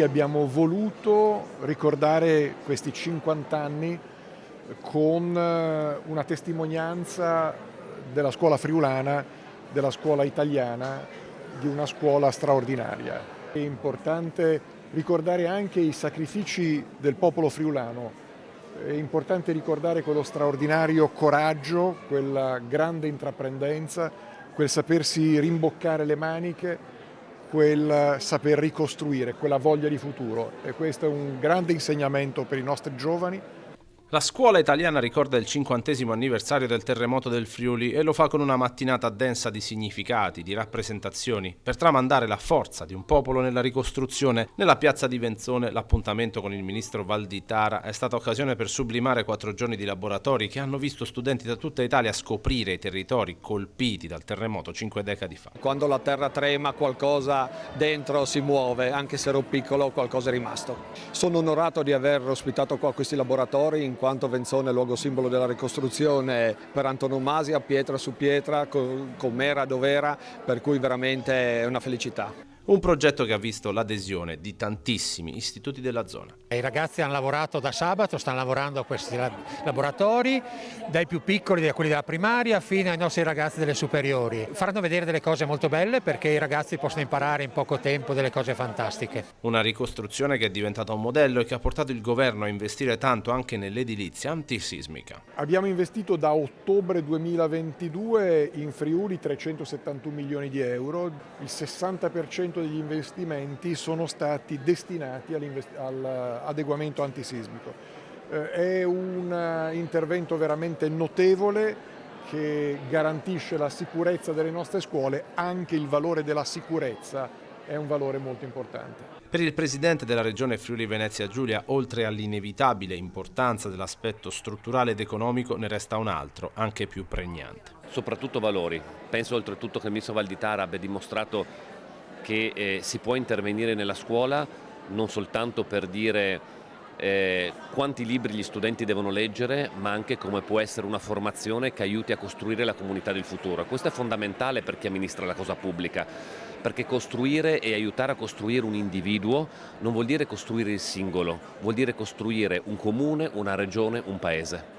Abbiamo voluto ricordare questi 50 anni con una testimonianza della scuola friulana, della scuola italiana, di una scuola straordinaria. È importante ricordare anche i sacrifici del popolo friulano, è importante ricordare quello straordinario coraggio, quella grande intraprendenza, quel sapersi rimboccare le maniche, quel saper ricostruire, quella voglia di futuro, e questo è un grande insegnamento per i nostri giovani. La scuola italiana ricorda il 50° anniversario del terremoto del Friuli e lo fa con una mattinata densa di significati, di rappresentazioni, per tramandare la forza di un popolo nella ricostruzione. Nella piazza di Venzone l'appuntamento con il ministro Valditara è stata occasione per sublimare 4 giorni di laboratori che hanno visto studenti da tutta Italia scoprire i territori colpiti dal terremoto 5 decadi fa. Quando la terra trema qualcosa dentro si muove, anche se ero piccolo qualcosa è rimasto. Sono onorato di aver ospitato qua questi laboratori in quanto Venzone è il luogo simbolo della ricostruzione per antonomasia, pietra su pietra, com'era dov'era, per cui veramente è una felicità. Un progetto che ha visto l'adesione di tantissimi istituti della zona. I ragazzi hanno lavorato da sabato, stanno lavorando a questi laboratori, dai più piccoli, da quelli della primaria, fino ai nostri ragazzi delle superiori. Faranno vedere delle cose molto belle perché i ragazzi possono imparare in poco tempo delle cose fantastiche. Una ricostruzione che è diventata un modello e che ha portato il governo a investire tanto anche nell'edilizia antisismica. Abbiamo investito da ottobre 2022 in Friuli 371 milioni di euro, il 60% degli investimenti sono stati destinati all'adeguamento antisismico. È un intervento veramente notevole che garantisce la sicurezza delle nostre scuole, anche il valore della sicurezza è un valore molto importante. Per il presidente della regione Friuli Venezia Giulia, oltre all'inevitabile importanza dell'aspetto strutturale ed economico, ne resta un altro, anche più pregnante. Soprattutto valori. Penso oltretutto che il ministro Valditara abbia dimostrato che si può intervenire nella scuola non soltanto per dire quanti libri gli studenti devono leggere, ma anche come può essere una formazione che aiuti a costruire la comunità del futuro. Questo è fondamentale per chi amministra la cosa pubblica, perché costruire e aiutare a costruire un individuo non vuol dire costruire il singolo, vuol dire costruire un comune, una regione, un paese.